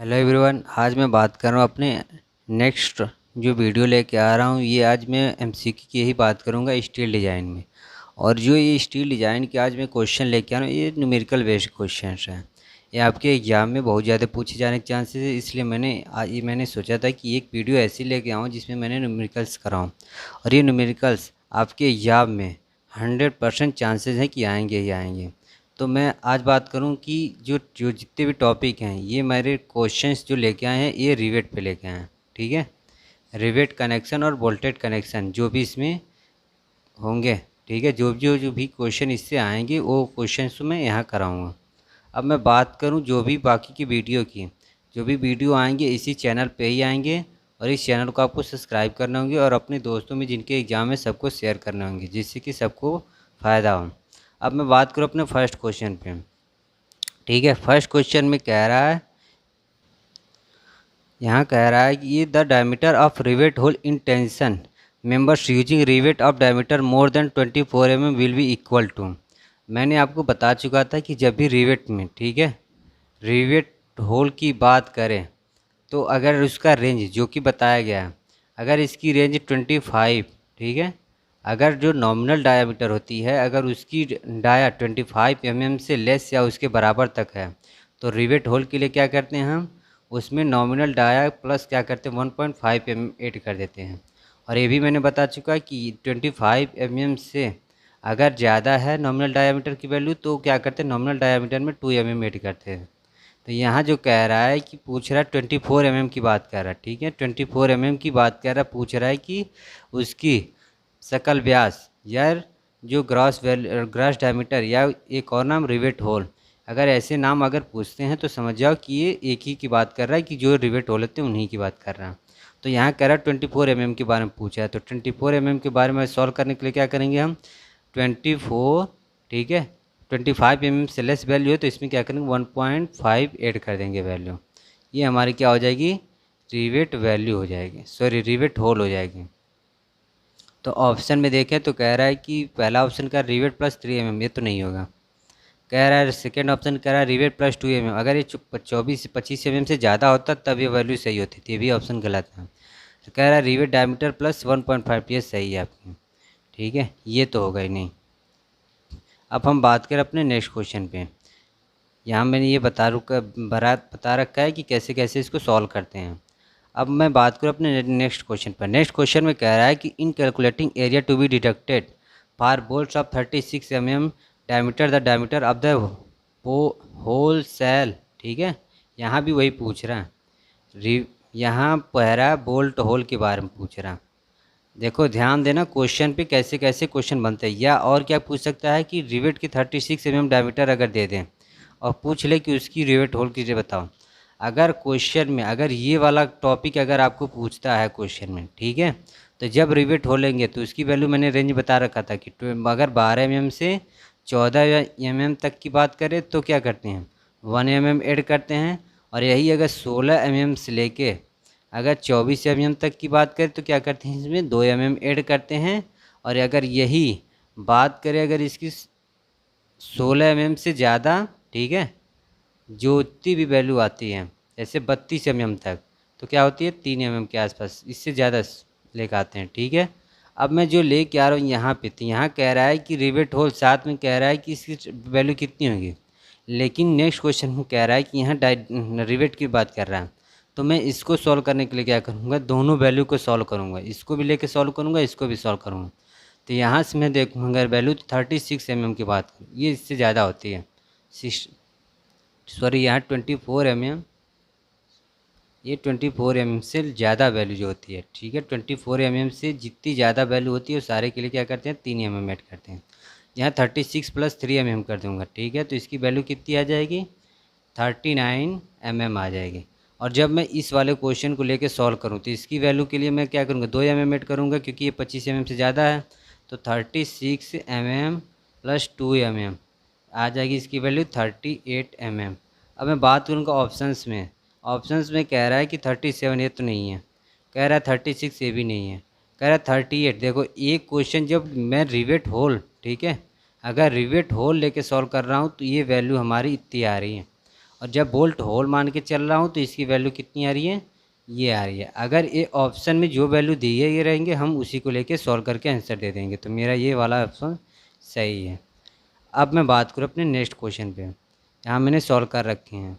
Hello everyone, आज मैं बात कर रहा हूँ अपने नेक्स्ट जो वीडियो लेके आ रहा हूँ। ये आज मैं एमसीक्यू की ही बात करूँगा स्टील डिज़ाइन में। और जो ये स्टील डिज़ाइन के आज मैं क्वेश्चन लेके आ रहा हूँ, ये न्यूमेरिकल बेस्ड क्वेश्चंस हैं। ये आपके एग्ज़ाम में बहुत ज़्यादा पूछे जाने के चांसेस है, इसलिए मैंने सोचा था कि एक वीडियो ऐसी लेके आऊँ जिसमें मैंने न्यूमेरिकल्स कराऊँ। और ये न्यूमेरिकल्स आपके एग्ज़ाम में 100% चांसेस हैं कि आएंगे ही आएंगे। तो मैं आज बात करूं कि जो जो जितने भी टॉपिक हैं, ये मेरे क्वेश्चंस जो लेके आए हैं ये रिवेट पे लेके आए हैं। ठीक है, रिवेट कनेक्शन और बोल्टेड कनेक्शन जो भी इसमें होंगे, ठीक है, जो भी क्वेश्चन इससे आएंगे वो क्वेश्चंस मैं यहाँ कराऊंगा। अब मैं बात करूं जो भी बाकी की वीडियो की, जो भी वीडियो आएंगे इसी चैनल पे ही आएंगे। और इस चैनल को आपको सब्सक्राइब करना होंगे और अपने दोस्तों में जिनके एग्ज़ाम है सबको शेयर करना होंगे, जिससे कि सबको फ़ायदा हो। अब मैं बात करूँ अपने फर्स्ट क्वेश्चन पे। ठीक है, फर्स्ट क्वेश्चन में कह रहा है, यहाँ कह रहा है कि ये the diameter of rivet hole in tension members using rivet of diameter more than 24 mm will be equal to. मैंने आपको बता चुका था कि जब भी रिवेट में, ठीक है, रिवेट होल की बात करें तो अगर उसका रेंज जो कि बताया गया है, अगर इसकी रेंज 25, ठीक है, अगर जो नॉमिनल डायामीटर होती है अगर उसकी डाया 25 mm से लेस या उसके बराबर तक है, तो रिवेट होल के लिए क्या करते हैं हम, उसमें नॉमिनल डाया प्लस क्या करते हैं 1.5 mm ऐड कर देते हैं। और ये भी मैंने बता चुका कि 25 mm से अगर ज़्यादा है नॉमिनल डायामीटर की वैल्यू तो क्या करते हैं, नॉमिनल डायामीटर में 2 mm ऐड करते हैं। तो यहाँ जो कह रहा है कि पूछ रहा है 24 mm की बात कर रहा है, ठीक है, 24 mm की बात कर रहा है, पूछ रहा है कि उसकी सकल व्यास या जो ग्रॉस डायमीटर या एक और नाम रिवेट होल, अगर ऐसे नाम अगर पूछते हैं तो समझ जाओ कि ये एक ही की बात कर रहा है कि जो रिवेट होल होते हैं उन्हीं की बात कर रहा है। तो यहाँ कह रहा है 24 mm के बारे में पूछा है, तो 24 mm के बारे में सॉल्व करने के लिए क्या करेंगे हम, 24, ठीक है, 25 mm से लेस वैल्यू है तो इसमें क्या करेंगे 1.5 ऐड कर देंगे वैल्यू। ये हमारी क्या हो जाएगी, रिवेट वैल्यू हो जाएगी, सॉरी रिवेट होल हो जाएगी। तो ऑप्शन में देखें तो कह रहा है कि पहला ऑप्शन का रिवेट प्लस 3 mm, ये तो नहीं होगा। कह रहा है सेकेंड ऑप्शन कह रहा है रिवेट प्लस 2 mm, अगर ये 24-25 mm से ज़्यादा होता तब ये वैल्यू सही होती थी, ये भी ऑप्शन गलत है। तो कह रहा है रिवेट डायमीटर प्लस 1.5, ये सही है आपकी, ठीक है, ये तो होगा ही नहीं। अब हम बात करें अपने नेक्स्ट क्वेश्चन पे। यहाँ मैंने ये बता रखा है कि कैसे कैसे इसको सॉल्व करते हैं। अब मैं बात करूँ अपने नेक्स्ट क्वेश्चन पर। नेक्स्ट क्वेश्चन में कह रहा है कि in calculating area to be deducted for bolts of 36 mm diameter the diameter of the hole cell, ठीक है, यहाँ भी वही पूछ रहा है, यहाँ पहला बोल्ट होल के बारे में पूछ रहा है। देखो ध्यान देना क्वेश्चन पे कैसे कैसे क्वेश्चन बनते हैं। या और क्या पूछ सकता है कि रिवेट की 36 mm डायमीटर अगर दे दें और पूछ ले कि उसकी रिवेट होल कीजिए बताओ। अगर क्वेश्चन में अगर ये वाला टॉपिक अगर आपको पूछता है क्वेश्चन में, ठीक है, तो जब रिवेट हो लेंगे तो उसकी वैल्यू मैंने रेंज बता रखा था कि अगर 12 mm से 14 mm तक की बात करें तो क्या करते हैं 1 mm ऐड करते हैं। और यही अगर 16 mm से लेके अगर 24 mm तक की बात करें तो क्या करते हैं इसमें 2 mm ऐड करते हैं। और अगर यही बात करें अगर इसकी 16 mm से ज़्यादा, ठीक है, जो जितनी भी वैल्यू आती है जैसे 32 mm तक, तो क्या होती है 3 mm के आसपास, इससे ज़्यादा लेकर आते हैं, ठीक है। अब मैं जो लेके आ रहा हूँ यहाँ पे, तो यहाँ कह रहा है कि रिवेट होल, साथ में कह रहा है कि इसकी वैल्यू कितनी होगी, लेकिन नेक्स्ट क्वेश्चन में कह रहा है कि यहाँ रिवेट की बात कर रहा है। तो मैं इसको सॉल्व करने के लिए क्या करूँगा, दोनों वैल्यू को सॉल्व करूँगा, इसको भी लेके सॉल्व करूँगा, इसको भी सॉल्व करूँगा। तो यहाँ से मैं देखूँगा अगर वैल्यू 36 mm की बात करूँ, ये इससे ज़्यादा होती है, सॉरी यहाँ 24 mm, ये 24 mm से ज़्यादा वैल्यू जो होती है, ठीक है, 24 mm से जितनी ज़्यादा वैल्यू होती है वो सारे के लिए क्या करते हैं 3 mm ऐड करते हैं। यहाँ 36 + 3 mm कर दूँगा, ठीक है, तो इसकी वैल्यू कितनी आ जाएगी 39 mm आ जाएगी। और जब मैं इस वाले क्वेश्चन को लेके सॉल्व करूँ तो इसकी वैल्यू के लिए मैं क्या करूँगा 2 mm ऐड करूँगा क्योंकि ये 25 mm से ज़्यादा है। तो 36 mm + 2 mm आ जाएगी इसकी वैल्यू 38 mm। अब मैं बात करूँगा ऑप्शंस में, ऑप्शंस में कह रहा है कि 37 ये तो नहीं है, कह रहा है 36 ये भी नहीं है, कह रहा है 38। देखो एक क्वेश्चन जब मैं रिवेट होल, ठीक है, अगर रिवेट होल लेके सॉल्व कर रहा हूँ तो ये वैल्यू हमारी इतनी आ रही है। और जब बोल्ट होल मान के चल रहा हूँ तो इसकी वैल्यू कितनी आ रही है, ये आ रही है। अगर ये ऑप्शन में जो वैल्यू दी है ये रहेंगे, हम उसी को लेके सॉल्व करके आंसर दे देंगे। तो मेरा ये वाला ऑप्शन सही है। अब मैं बात करूँ अपने नेक्स्ट क्वेश्चन पे, यहाँ मैंने सॉल्व कर रखे हैं।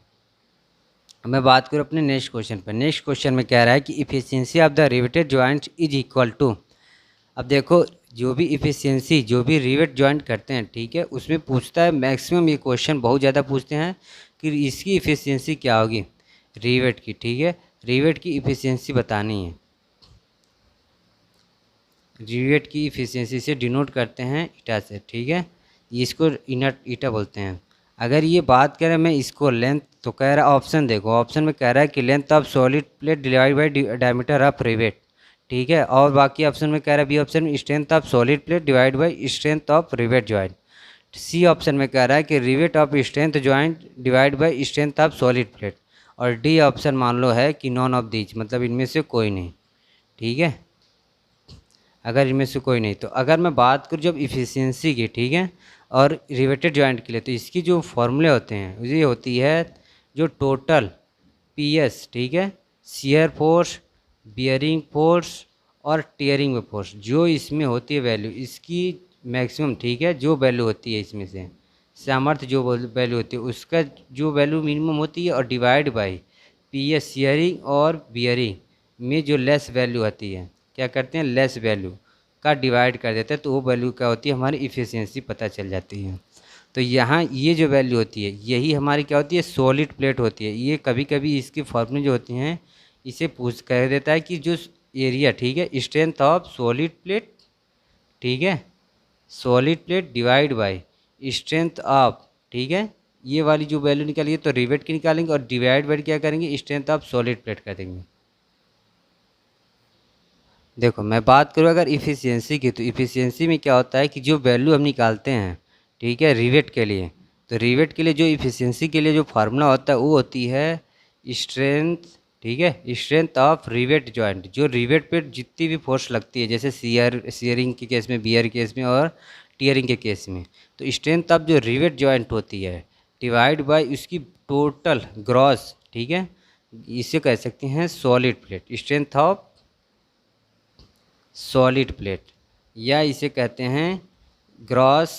अब मैं बात करूँ अपने नेक्स्ट क्वेश्चन पे। नेक्स्ट क्वेश्चन में कह रहा है कि efficiency of the riveted joint is equal to. अब देखो, जो भी इफिशियंसी जो भी रिवेट जॉइंट करते हैं, ठीक है, उसमें पूछता है मैक्सिमम, ये क्वेश्चन बहुत ज़्यादा पूछते हैं कि इसकी इफिशियंसी क्या होगी रिवेट की, ठीक है, रिवेट की इफिशियंसी बतानी है। रिवेट की इफिशियंसी से डिनोट करते हैं ईटा से, ठीक है, इसको ईटा बोलते हैं। अगर ये बात करें मैं इसको लेंथ, तो कह रहा है ऑप्शन देखो, ऑप्शन में कह रहा है कि length of solid plate divide by diameter of rivet, ठीक है, और बाकी ऑप्शन में कह रहा है बी ऑप्शन में strength of solid plate divide by strength of rivet joint. C option में कह रहा है कि rivet of strength joint divide by strength of solid plate. और डी ऑप्शन मान लो है कि नॉन ऑफ दीज, मतलब इनमें से कोई नहीं, ठीक है, अगर इनमें से कोई नहीं। तो अगर मैं बात करूँ जब इफ़िशियंसी की, ठीक है, और रिवेटेड जॉइंट के लिए, तो इसकी जो फॉर्मूले होते हैं ये होती है जो टोटल पीएस, ठीक है, शियर फोर्स, बियरिंग फोर्स और टीयरिंग फोर्स, जो इसमें होती है वैल्यू इसकी मैक्सिमम, ठीक है, जो वैल्यू होती है इसमें से सामर्थ्य जो वैल्यू होती है उसका जो वैल्यू मिनिमम होती है, और डिवाइड बाई पीएस शियरिंग और बियरिंग में जो लेस वैल्यू आती है, क्या करते हैं, लेस वैल्यू का डिवाइड कर देते हैं, तो वो वैल्यू क्या होती है, हमारी इफ़िशियंसी पता चल जाती है। तो यहाँ ये जो वैल्यू होती है यही हमारी क्या होती है, सॉलिड प्लेट होती है। ये कभी कभी इसकी फॉर्मूले जो होती हैं इसे पूछ कर देता है कि जो एरिया, ठीक है, स्ट्रेंथ ऑफ सॉलिड प्लेट, ठीक है, solid plate divide by strength of, ठीक है, ये वाली जो वैल्यू निकालिए तो रिवेट की निकालेंगे, और डिवाइड बाय क्या करेंगे, स्ट्रेंथ ऑफ सॉलिड प्लेट कर देंगे। देखो मैं बात करूँ अगर इफ़िशियंसी की, तो इफ़िशियंसी में क्या होता है कि जो वैल्यू हम निकालते हैं, ठीक है, रिवेट के लिए, तो रिवेट के लिए जो इफ़िशियंसी के लिए जो फार्मूला होता है वो होती है स्ट्रेंथ, ठीक है, स्ट्रेंथ ऑफ रिवेट जॉइंट। जो रिवेट पे जितनी भी फोर्स लगती है, जैसे शियरिंग के केस में, बियर के केस में और टीयरिंग के केस में, तो स्ट्रेंथ ऑफ जो रिवेट जॉइंट होती है डिवाइड बाय उसकी टोटल ग्रॉस, ठीक है, इसे कह सकते हैं solid plate, strength of solid plate, या इसे कहते हैं ग्रॉस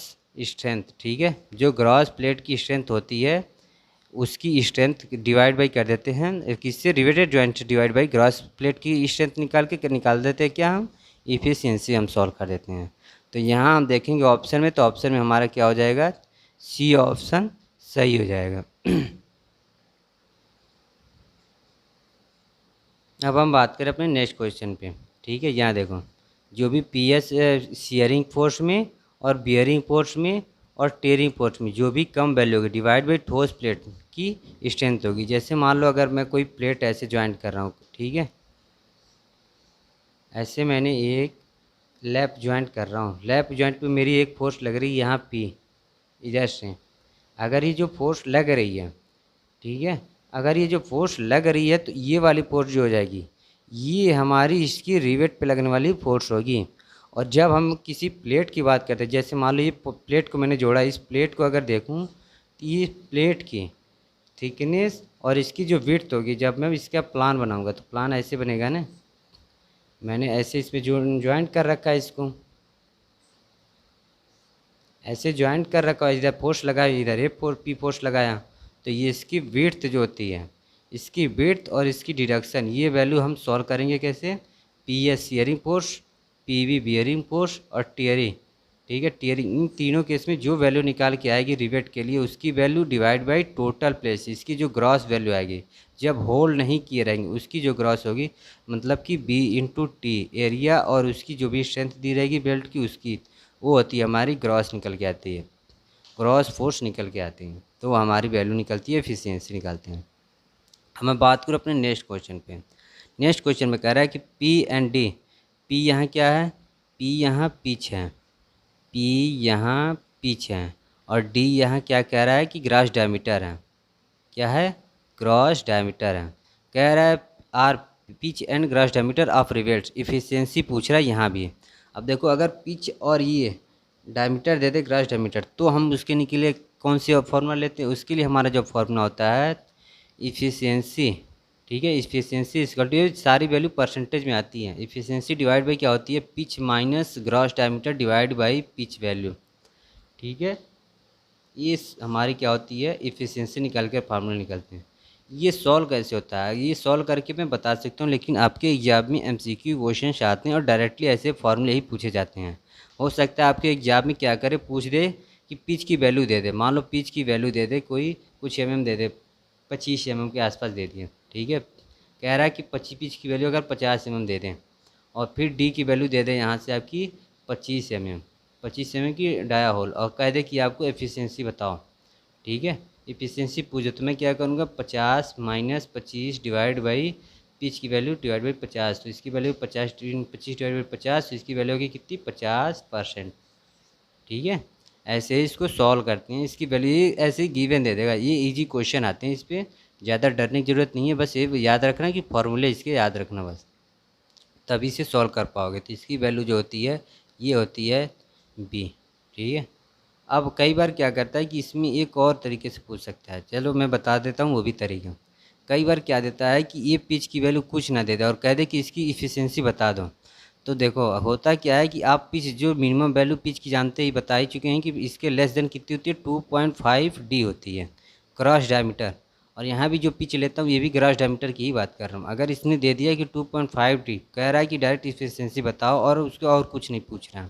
स्ट्रेंथ, ठीक है, जो ग्रॉस प्लेट की स्ट्रेंथ होती है उसकी स्ट्रेंथ डिवाइड बाई कर देते हैं किससे, रिवेटेड जॉइंट से डिवाइड बाई ग्रॉस प्लेट की स्ट्रेंथ निकाल देते हैं क्या, हम इफ़िशियंसी हम सॉल्व कर देते हैं। तो यहाँ हम देखेंगे ऑप्शन में, तो ऑप्शन में हमारा क्या हो जाएगा, सी ऑप्शन सही हो जाएगा। अब हम बात करें अपने नेक्स्ट क्वेश्चन पे, ठीक है, यहाँ देखो, जो भी पीएस शियरिंग फोर्स में और बियरिंग फोर्स में और टेयरिंग फोर्स में जो भी कम वैल्यू होगी डिवाइड बाई ठोस प्लेट की स्ट्रेंथ होगी। जैसे मान लो अगर मैं कोई प्लेट ऐसे ज्वाइंट कर रहा हूँ, ठीक है, ऐसे मैंने एक लैप ज्वाइंट कर रहा हूँ, लैप ज्वाइंट पे मेरी एक फोर्स लग रही है यहाँ पी, इधर से अगर ये जो फोर्स लग रही है, ठीक है, अगर ये जो फोर्स लग रही है तो ये वाली फोर्स जो हो जाएगी ये हमारी इसकी रिवेट पे लगने वाली फोर्स होगी। और जब हम किसी प्लेट की बात करते हैं, जैसे मान लो ये प्लेट को मैंने जोड़ा, इस प्लेट को अगर देखूं तो ये प्लेट की थिकनेस और इसकी जो विड्थ होगी, जब मैं इसका प्लान बनाऊंगा तो प्लान ऐसे बनेगा ना, मैंने ऐसे इसमें ज्वाइंट कर रखा है, इसको ऐसे ज्वाइंट कर रखा है, इधर फोर्स लगाया, इधर ए फोर्स पी फोर्स लगाया, तो ये इसकी विड्थ जो होती है, इसकी विड्थ और इसकी डिडक्शन, ये वैल्यू हम सॉल्व करेंगे कैसे, P S shearing force, P V bearing force और टीयरिंग, ठीक है, टीयरिंग, इन तीनों केस में जो वैल्यू निकाल के आएगी रिवेट के लिए उसकी value divide by total place, इसकी जो ग्रॉस वैल्यू आएगी जब होल नहीं किए रहेंगे उसकी जो ग्रॉस होगी, मतलब कि बी इंटू टी एरिया और उसकी जो भी स्ट्रेंथ दी रहेगी बेल्ट की उसकी, वो होती है हमारी ग्रॉस निकल के आती है, ग्रॉस फोर्स निकल के आती है, तो वो हमारी वैल्यू निकलती है, एफिशिएंसी निकालते हैं। हमें बात करूँ अपने नेक्स्ट क्वेश्चन पे। नेक्स्ट क्वेश्चन में कह रहा है कि पी एंड डी, पी यहाँ क्या है, पी यहाँ पिच है, पी यहाँ पिच है, और डी यहाँ क्या कह रहा है कि ग्रॉस डायमीटर है, क्या है, ग्रॉस डायमीटर है। कह रहा है are pitch and gross diameter of rivets, efficiency पूछ रहा है यहाँ भी। अब देखो अगर पिच और ये डायमीटर दे दे ग्रॉस डायमीटर, तो हम उसके लिए कौन सी फार्मूला लेते हैं, उसके लिए हमारा जो फार्मूला होता है इफ़िशियंसी, ठीक है, इफ़िशियंसी इसका ये सारी वैल्यू परसेंटेज में आती है। इफ़िशियंसी डिवाइड बाई क्या होती है, pitch minus gross diameter divide by pitch value, ठीक है। ये हमारी क्या होती है, इफ़िशियंसी निकाल के फार्मूला निकलते हैं। ये सॉल्व कैसे होता है, ये सॉल्व करके मैं बता सकता हूँ, लेकिन आपके एग्जाम में MCQ क्वेश्चन आते हैं और डायरेक्टली ऐसे फार्मूले ही पूछे जाते हैं। हो सकता है आपके एग्जाम में क्या करे, पूछ दे कि पिच की वैल्यू दे दे, मान लो पिच की वैल्यू दे दे कोई कुछ दे दे, 25 के आसपास दे दिए, ठीक है। कह रहा है कि 25 पिच की वैल्यू अगर 50 दे दें, और फिर डी की वैल्यू दे दें यहाँ से आपकी 25 की डाया होल, और कह दे कि आपको एफिशिएंसी बताओ, ठीक है। एफिशिएंसी पूछो तो मैं क्या करूँगा, 50 माइनस 25 डिवाइड बाई पिच की वैल्यू डिवाइड बाई 50, तो इसकी वैल्यू 25 डिवाइड बाई 50, तो इसकी वैल्यू होगी कितनी, 50%, ठीक है। ऐसे ही इसको सॉल्व करते हैं, इसकी वैल्यू ऐसे ही गिवन दे देगा। ये इजी क्वेश्चन आते हैं, इस पर ज़्यादा डरने की ज़रूरत नहीं है, बस ये याद रखना कि फॉर्मूले इसके याद रखना बस, तभी से सॉल्व कर पाओगे। तो इसकी वैल्यू जो होती है ये होती है बी, ठीक है। अब कई बार क्या करता है कि इसमें एक और तरीके से पूछ सकता है, चलो मैं बता देता हूँ वो भी तरीका। कई बार क्या देता है कि ये पिच की वैल्यू कुछ ना दे दे और कह दे कि इसकी इफ़िशियंसी बता दो। तो देखो होता क्या है कि आप पिच जो मिनिमम वैल्यू पिच की जानते ही बता ही चुके हैं कि इसके लेस देन कितनी होती है, 2.5 डी होती है क्रॉस डायमीटर। और यहाँ भी जो पिच लेता हूँ ये भी ग्रॉस डायमीटर की ही बात कर रहा हूँ। अगर इसने दे दिया कि 2.5 डी, कह रहा है कि डायरेक्ट इफिशियंसी बताओ और उसको और कुछ नहीं पूछ रहा,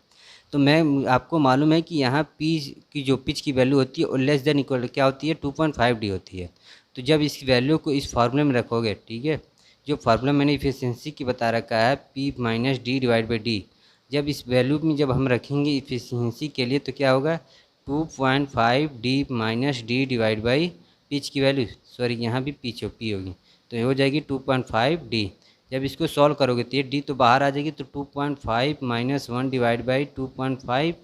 तो मैं आपको मालूम है कि यहाँ पी की जो पिच की वैल्यू होती है वो लेस देन इक्वल क्या होती है, 2.5 डी होती है। तो जब इस वैल्यू को इस फार्मूले में रखोगे, ठीक है, जो फार्मूला मैंने इफिशियंसी की बता रखा है P minus D divide by D, जब इस वैल्यू में जब हम रखेंगे इफिशियंसी के लिए तो क्या होगा, 2.5 D minus D divide by pitch की वैल्यू, सॉरी यहाँ भी पी होगी, तो ये हो जाएगी 2.5 डी। जब इसको सॉल्व करोगे तो ये डी तो बाहर आ जाएगी, तो 2.5 माइनस 1 डिवाइड बाई 2.5,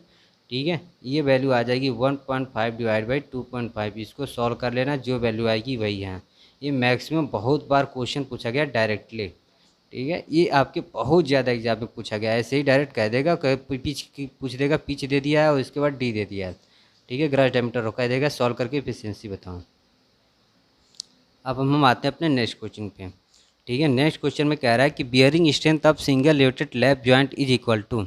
ठीक है, ये वैल्यू आ जाएगी 1.5 डिवाइड बाई 2.5। इसको सॉल्व कर लेना, जो वैल्यू आएगी वही है। ये मैक्सिमम बहुत बार क्वेश्चन पूछा गया डायरेक्टली, ठीक है, ये आपके बहुत ज़्यादा एग्जाम में पूछा गया है। ऐसे ही डायरेक्ट कह देगा, पिच की पूछ देगा, पिच दे दिया है और इसके बाद डी दे दिया है, ठीक है, ग्रॉस डायमीटर कह देगा, सॉल्व करके एफिशिएंसी बताओ। अब हम आते हैं अपने नेक्स्ट क्वेश्चन पे, ठीक है। नेक्स्ट क्वेश्चन में कह रहा है कि bearing strength of single riveted lap joint is equal to,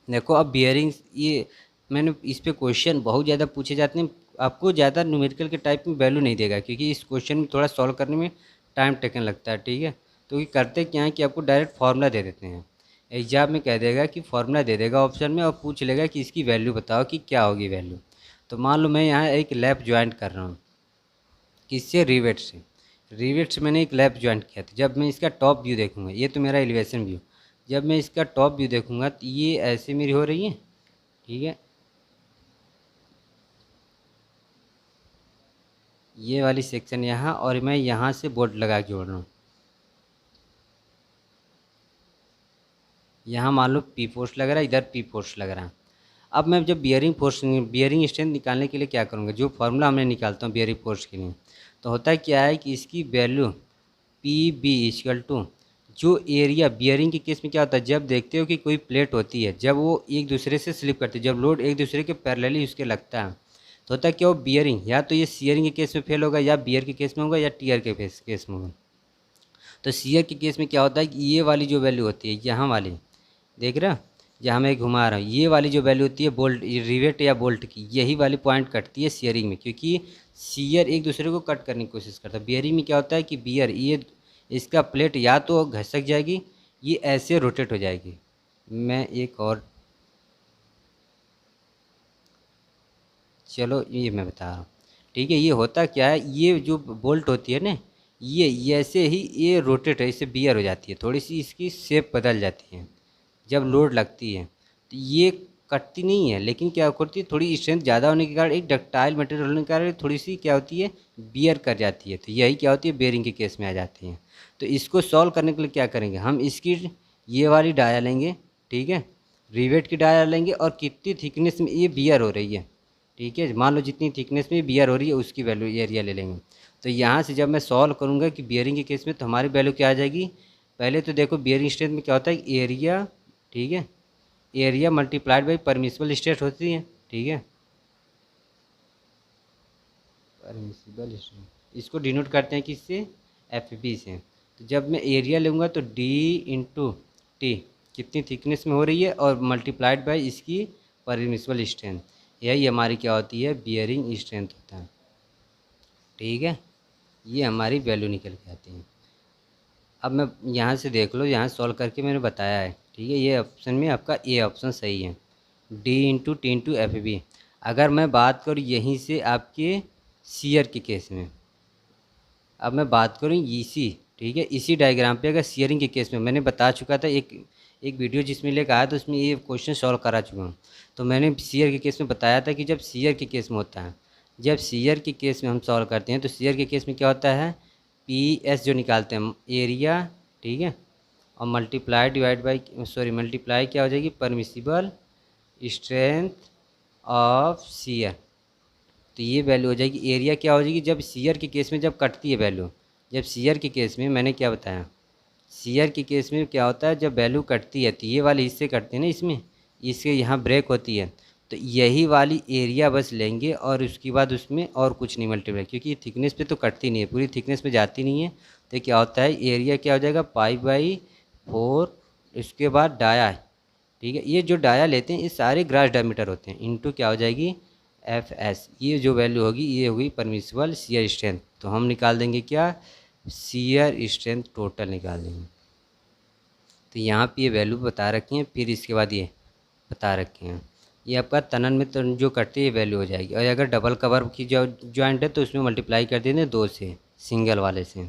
देखो अब बियरिंग, ये मैंने इस पे क्वेश्चन बहुत ज़्यादा पूछे जाते हैं, आपको ज़्यादा न्यूमेरिकल के टाइप में वैल्यू नहीं देगा क्योंकि इस क्वेश्चन में थोड़ा सॉल्व करने में टाइम टेकन लगता है, ठीक है। तो ये करते क्या है कि आपको डायरेक्ट फार्मूला दे देते हैं, एग्जाम में कह देगा कि फार्मूला दे देगा ऑप्शन में और पूछ लेगा कि इसकी वैल्यू बताओ कि क्या होगी वैल्यू। तो मान लो मैं यहाँ एक लैप ज्वाइंट कर रहा हूँ, किससे, रिवेट से। रिवेट से मैंने एक लैप ज्वाइंट किया था। जब मैं इसका टॉप व्यू देखूंगा, ये तो मेरा एलिवेशन व्यू, जब मैं इसका टॉप व्यू देखूंगा तो ये ऐसे मेरी हो रही है, ठीक है, ये वाली सेक्शन यहाँ, और मैं यहाँ से बोल्ट लगा के जोड़ रहा हूँ, यहाँ मान लो पी फोर्स लग रहा है, इधर पी फोर्स लग रहा है। अब मैं जब बियरिंग स्ट्रेंथ निकालने के लिए क्या करूँगा, जो फार्मूला हमने निकालता हूँ बियरिंग फोर्स के लिए, तो होता है क्या है कि इसकी value P B equal to जो एरिया, बियरिंग के केस में क्या होता है, जब देखते हो कि कोई प्लेट होती है, जब वो एक दूसरे से स्लिप करती है, जब लोड एक दूसरे के पैरेलली उसके लगता है, तो होता है क्या, वो बियरिंग या तो ये सीयरिंग के केस में फेल होगा, या बियर के केस में होगा, या टीयर के केस में होगा। तो सीयर के केस में क्या होता है कि ये वाली जो वैल्यू होती है, यहाँ वाली देख रहे हो, जहाँ मैं घुमा रहा हूँ, ये वाली जो वैल्यू होती है बोल्ट, रिवेट या बोल्ट की, यही वाली पॉइंट कटती है सीयरिंग में, क्योंकि सीयर एक दूसरे को कट करने की कोशिश करता है। बियरिंग में क्या होता है कि बियर, ये इसका प्लेट या तो घसक जाएगी, ये ऐसे रोटेट हो जाएगी। मैं एक और, चलो ये मैं बता रहा हूँ, ठीक है। ये होता क्या है, ये जो बोल्ट होती है ना, ये ऐसे ही ये रोटेट है, इससे बियर हो जाती है, थोड़ी सी इसकी शेप बदल जाती है जब लोड लगती है। तो ये कटती नहीं है, लेकिन क्या करती है, थोड़ी स्ट्रेंथ ज़्यादा होने के कारण, एक डक्टाइल मटेरियल होने के कारण थोड़ी सी क्या होती है, बियर कर जाती है। तो यही क्या होती है, बेरिंग के केस में आ जाती है। तो इसको सॉल्व करने के लिए क्या करेंगे, हम इसकी ये वाली डाया लेंगे, ठीक है, रिवेट की डाया लेंगे, और कितनी थिकनेस में ये बियर हो रही है, ठीक है, मान लो जितनी थिकनेस में बियर हो रही है उसकी वैल्यू एरिया ले लेंगे। तो यहाँ से जब मैं सॉल्व करूँगा कि बियरिंग के केस में, तो हमारी वैल्यू क्या आ जाएगी, पहले तो देखो बियरिंग स्ट्रेंथ में क्या होता है, एरिया, ठीक है, area multiplied by permissible stress होती है, ठीक है। परमिसिबल स्ट्रेंथ इसको डिनोट करते हैं किससे, एफ बी से। तो जब मैं एरिया लूँगा तो डी इंटू टी कितनी थिकनेस में हो रही है और मल्टीप्लाइड बाय इसकी परमिसिबल स्ट्रेंथ, यही हमारी क्या होती है, बियरिंग स्ट्रेंथ होता है। ठीक है, ये हमारी वैल्यू निकल के आती है। अब मैं यहाँ से देख लो, यहाँ सॉल्व करके मैंने बताया है। ठीक है, ये ऑप्शन में आपका ए ऑप्शन सही है, D into T into F B. अगर मैं बात करूँ यहीं से आपके सीयर के केस में, अब मैं बात करूँ इसी, ठीक है, इसी डायग्राम पे अगर सीयरिंग के केस में मैंने बता चुका था, एक वीडियो जिसमें लेकर आया तो उसमें ये क्वेश्चन सॉल्व करा चुका हूँ। तो मैंने सीयर के केस में बताया था कि जब सीयर के केस में होता है, जब सीयर के केस में हम सॉल्व करते हैं तो सीयर के केस में क्या होता है, पी एस जो निकालते हैं एरिया, ठीक है, और मल्टीप्लाई डिवाइड बाई मल्टीप्लाई क्या हो जाएगी, परमिसिबल स्ट्रेंथ ऑफ सीयर। तो ये वैल्यू हो जाएगी, एरिया क्या हो जाएगी, जब सीयर के केस में जब कटती है वैल्यू, जब सीयर के केस में मैंने क्या बताया, सीयर के केस में क्या होता है, जब वैल्यू कटती है तो ये वाले हिस्से कटते हैं ना, इसमें इसके यहाँ ब्रेक होती है, तो यही वाली एरिया बस लेंगे और उसके बाद उसमें और कुछ नहीं मल्टीप्लाई, क्योंकि थिकनेस पे तो कटती नहीं है, पूरी थिकनेस पे जाती नहीं है। तो क्या होता है, एरिया क्या हो जाएगा, पाई/4, उसके बाद डाया। ठीक है, ये जो डाया लेते हैं ये सारे ग्रास डायमीटर होते हैं, इनटू क्या हो जाएगी, एफ एस। ये जो वैल्यू होगी ये होगी परमिसिबल शियर स्ट्रेंथ। तो हम निकाल देंगे क्या, शियर स्ट्रेंथ टोटल निकाल देंगे। तो यहाँ पे ये वैल्यू बता रखी है, फिर इसके बाद ये बता रखे हैं, ये आपका तनन में तो जो कटती है वैल्यू हो जाएगी। और अगर डबल कवर की जो जॉइंट है तो उसमें मल्टीप्लाई कर देंगे 2 से, सिंगल वाले से।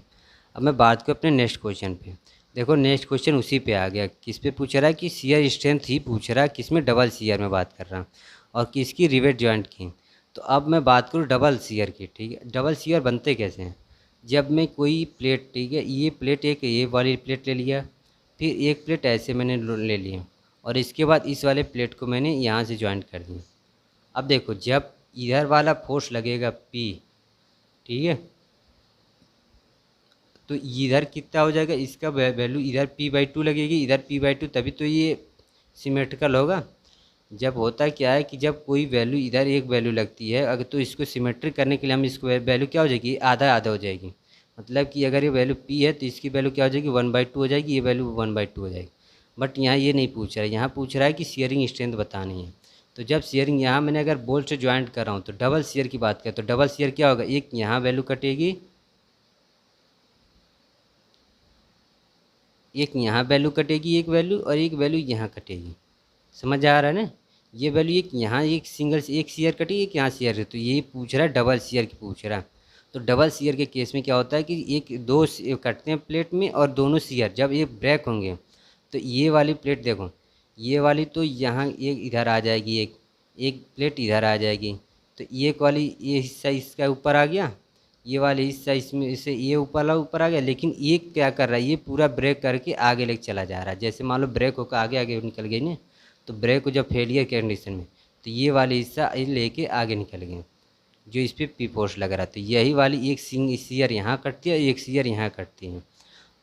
अब मैं बात करूँ अपने नेक्स्ट क्वेश्चन पे। देखो नेक्स्ट क्वेश्चन उसी पे आ गया, किस पे पूछ रहा है कि शियर स्ट्रेंथ ही पूछ रहा है, किस में, डबल शियर में बात कर रहा है, और किसकी, रिवेट जॉइंट की। तो अब मैं बात करूँ डबल शियर की। ठीक है, डबल शियर बनते कैसे हैं, जब मैं कोई प्लेट, ठीक है, ये प्लेट एक ये वाली प्लेट ले लिया, फिर एक प्लेट ऐसे मैंने ले लिया, और इसके बाद इस वाले प्लेट को मैंने यहाँ से जॉइंट कर दिया। अब देखो जब इधर वाला फोर्स लगेगा पी, ठीक है, तो इधर कितना हो जाएगा, इसका वैल्यू इधर p/2 लगेगी, इधर p/2, तभी तो ये सिमेट्रिकल होगा। जब होता क्या है कि जब कोई वैल्यू इधर एक वैल्यू लगती है, अगर तो इसको सिमेट्रिक करने के लिए हम इसको वैल्यू क्या हो जाएगी, आधा आधा हो जाएगी। मतलब कि अगर ये वैल्यू p है तो इसकी वैल्यू क्या हो जाएगी, 1/2 हो जाएगी, ये वैल्यू 1/2 हो जाएगी। बट यहाँ ये नहीं पूछ रहा है, यहाँ पूछ रहा है कि शेयरिंग स्ट्रेंथ बतानी है। तो जब शेयरिंग, यहाँ मैंने अगर बोल्ट से ज्वाइंट कर रहा हूँ तो डबल शेयर की बात करें तो डबल शेयर क्या होगा, एक यहाँ वैल्यू कटेगी, एक यहाँ वैल्यू कटेगी, एक वैल्यू, और एक वैल्यू यहाँ कटेगी। समझ आ रहा है ना, ये वैल्यू एक यहाँ, एक सिंगल से एक शेयर कटेगी, एक यहाँ शेयर है। तो ये पूछ रहा है डबल शेयर की पूछ रहा है। तो डबल शेयर के केस में क्या होता है कि एक दो कटते हैं प्लेट में, और दोनों शेयर जब ये ब्रेक होंगे तो ये वाली प्लेट देखो, ये वाली तो यहाँ एक इधर आ जाएगी, एक एक प्लेट इधर आ जाएगी, तो एक वाली ये हिस्सा इसका ऊपर आ गया, ये वाले हिस्सा इसमें इसे ये ऊपर आ गया। लेकिन ये क्या कर रहा है, ये पूरा ब्रेक करके आगे लेके चला जा रहा है। जैसे मान लो ब्रेक होकर आगे आगे निकल गई ना, तो ब्रेक को जब फेलियर के कंडीशन में, तो ये वाले हिस्सा लेके आगे निकल गए, जो इस पर पी फोर्स लग रहा है। तो यही वाली एक शेयर यहाँ कटती है, एक शेयर यहाँ कटती है।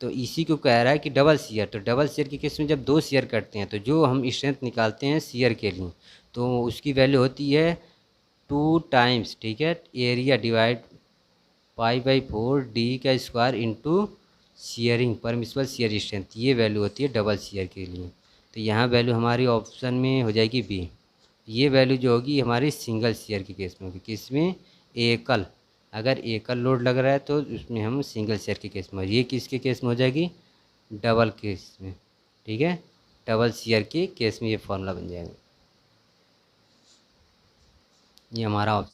तो इसी को कह रहा है कि डबल शेयर। तो डबल शेयर के केस में जब 2 शेयर कटते हैं तो जो हम स्ट्रेंथ निकालते हैं शेयर के लिए, तो उसकी वैल्यू होती है 2 टाइम्स, ठीक है, एरिया डिवाइड पाई/4 डी का square into sharing permissible shear strength. ये वैल्यू होती है डबल शेयर के लिए। तो यहाँ वैल्यू हमारी ऑप्शन में हो जाएगी बी। ये वैल्यू जो होगी हमारी सिंगल शेयर के केस में होगी, किस में, एकल। अगर एकल लोड लग रहा है तो उसमें हम सिंगल शेयर के केस में, ये किसके केस में हो जाएगी, डबल केस में। ठीक है, डबल शेयर के केस में ये फॉर्मूला बन जाएगा। ये हमारा